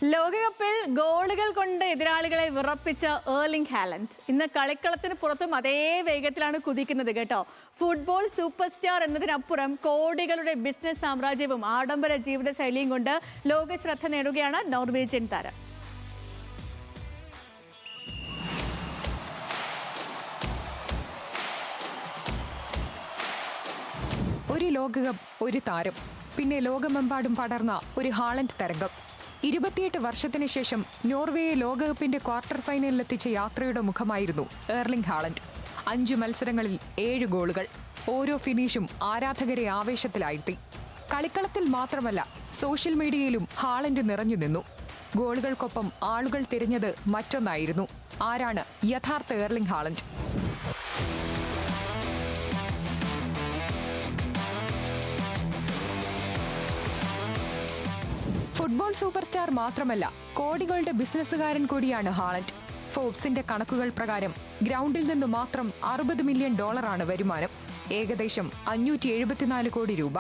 ലോകകപ്പിൽ ഗോളുകൾ കൊണ്ട് എതിരാളികളെ വിറപ്പിച്ച ഏർലിംഗ് ഹാലൻഡ് ഇന്ന് കളിക്കളത്തിന് പുറത്തും അതേ വേഗത്തിലാണ് കുതിക്കുന്നത് കേട്ടോ. ഫുട്ബോൾ സൂപ്പർ സ്റ്റാർ എന്നതിനപ്പുറം കോടികളുടെ ബിസിനസ് സാമ്രാജ്യവും ആഡംബര ജീവിത ശൈലിയും കൊണ്ട് ലോക ശ്രദ്ധ നേടുകയാണ് നോർവീജിയൻ താരം. ഒരു ലോകകപ്പ്, ഒരു താരം, പിന്നെ ലോകമെമ്പാടും പടർന്ന ഒരു ഹാലൻഡ് തരംഗം. 28 വർഷത്തിന് ശേഷം നോർവേയെ ലോകകപ്പിന്റെ ക്വാർട്ടർ ഫൈനലിലെത്തിച്ച യാത്രയുടെ മുഖമായിരുന്നു ഏർലിംഗ് ഹാലൻഡ്. 5 മത്സരങ്ങളിൽ 7 ഗോളുകൾ. ഓരോ ഫിനിഷും ആരാധകരെ ആവേശത്തിലാഴ്ത്തി. കളിക്കളത്തിൽ മാത്രമല്ല, സോഷ്യൽ മീഡിയയിലും ഹാലൻഡ് നിറഞ്ഞു നിന്നു. ഗോളുകൾക്കൊപ്പം ആളുകൾ തിരഞ്ഞത് മറ്റൊന്നായിരുന്നു: ആരാണ് യഥാർത്ഥ Erling Haaland? Football super star മാത്രമല്ല, കോടികളുടെ ബിസിനസ്സുകാരൻ കൂടിയാണ് ഹാലൻഡ്. ഫോബ്സിന്റെ കണക്കുകൾ പ്രകാരം ഗ്രൗണ്ടിൽ നിന്ന് മാത്രം $60 മില്യൺ വരുമാനം. ഏകദേശം 574 കോടി രൂപ.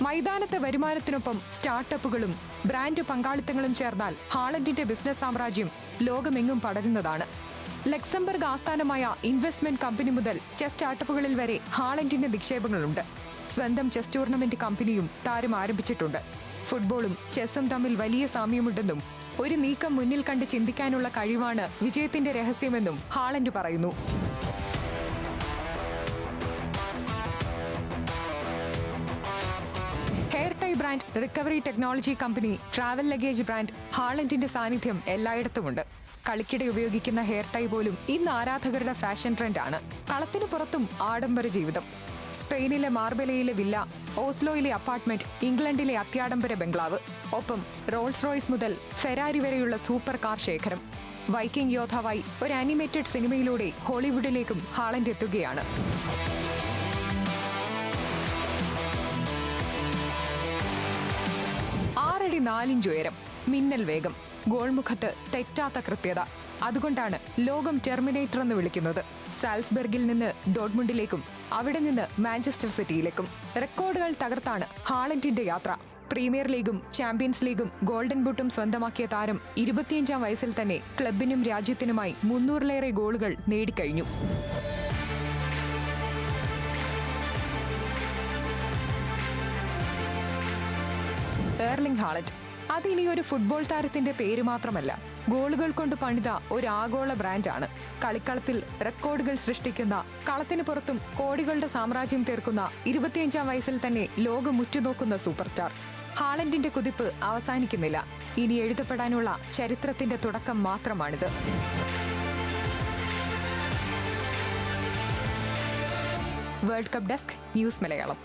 മൈതാനത്തെ വരുമാനത്തിനൊപ്പം സ്റ്റാർട്ടപ്പുകളും ബ്രാൻഡ് പങ്കാളിത്തങ്ങളും ചേർന്നാൽ ഹാലൻഡിന്റെ ബിസിനസ് സാമ്രാജ്യം ലോകമെങ്ങും പടരുന്നതാണ്. ലക്സംബർഗ് ആസ്ഥാനമായ ഇൻവെസ്റ്റ്മെന്റ് കമ്പനി മുതൽ ചെസ് സ്റ്റാർട്ടപ്പുകളിൽ വരെ ഹാലൻഡിന്റെ നിക്ഷേപങ്ങളുണ്ട്. സ്വന്തം ചെസ് ടൂർണമെന്റ് കമ്പനിയും താരം ആരംഭിച്ചിട്ടുണ്ട്. ഫുട്ബോളും ചെസ്സും തമ്മിൽ വലിയ സാമ്യമുണ്ടെന്നും ഒരു നീക്കം മുന്നിൽ കണ്ട് ചിന്തിക്കാനുള്ള കഴിവാണ് വിജയത്തിന്റെ രഹസ്യമെന്നും ഹാലൻഡ് പറയുന്നു. Hair tie brand, recovery technology company, travel luggage brand, ഹാലൻഡിന്റെ സാന്നിധ്യം എല്ലായിടത്തുമുണ്ട്. കളിക്കിടെ ഉപയോഗിക്കുന്ന ഹെയർ ടൈ പോലും ഇന്ന് ആരാധകരുടെ ഫാഷൻ ട്രെൻഡാണ്. കളത്തിനു പുറത്തും ആഡംബര ജീവിതം. സ്പെയിനിലെ മാർബലയിലെ വില്ല, ഓസ്ലോയിലെ അപ്പാർട്ട്മെന്റ്, ഇംഗ്ലണ്ടിലെ അത്യാഡംബര ബംഗ്ലാവ്, ഒപ്പം റോൾസ് റോയ്സ് മുതൽ ഫെരാരി വരെയുള്ള സൂപ്പർ കാർ ശേഖരം. വൈക്കിംഗ് യോദ്ധാവായി ഒരു ആനിമേറ്റഡ് സിനിമയിലൂടെ ഹോളിവുഡിലേക്കും ഹാലൻഡ് എത്തുകയാണ്. ആറടി 4 ഇഞ്ച് ഉയരം, മിന്നൽ വേഗം, ഗോൾമുഖത്ത് തെറ്റാത്ത കൃത്യത. അതുകൊണ്ടാണ് ലോകം ടെർമിനേറ്റർ എന്ന് വിളിക്കുന്നത്. സാൽസ്ബർഗിൽ നിന്ന് ഡോർട്ട്മുണ്ടിലേക്കും അവിടെ നിന്ന് മാഞ്ചസ്റ്റർ സിറ്റിയിലേക്കും റെക്കോർഡുകൾ തകർത്താണ് ഹാലൻഡിന്റെ യാത്ര. പ്രീമിയർ ലീഗും ചാമ്പ്യൻസ് ലീഗും ഗോൾഡൻ ബൂട്ടും സ്വന്തമാക്കിയ താരം 25-ാം വയസ്സിൽ തന്നെ ക്ലബിനും രാജ്യത്തിനുമായി 300-ലേറെ ഗോളുകൾ നേടിക്കഴിഞ്ഞു. ഏർലിംഗ് ഹാലൻഡ് അതിനി ഒരു ഫുട്ബോൾ താരത്തിന്റെ പേര് മാത്രമല്ല, ഗോളുകൾ കൊണ്ട് പണിത ഒരു ആഗോള ബ്രാൻഡാണ്. കളിക്കളത്തിൽ റെക്കോർഡുകൾ സൃഷ്ടിക്കുന്ന, കളത്തിന് പുറത്തും കോടികളുടെ സാമ്രാജ്യം തീർക്കുന്ന, 25-ാം വയസ്സിൽ തന്നെ ലോകം ഉറ്റുനോക്കുന്ന സൂപ്പർ സ്റ്റാർ. ഹാലൻഡിന്റെ കുതിപ്പ് അവസാനിക്കുന്നില്ല. ഇനി എഴുതപ്പെടാനുള്ള ചരിത്രത്തിന്റെ തുടക്കം മാത്രമാണിത്. World cup desk, news Malayalam.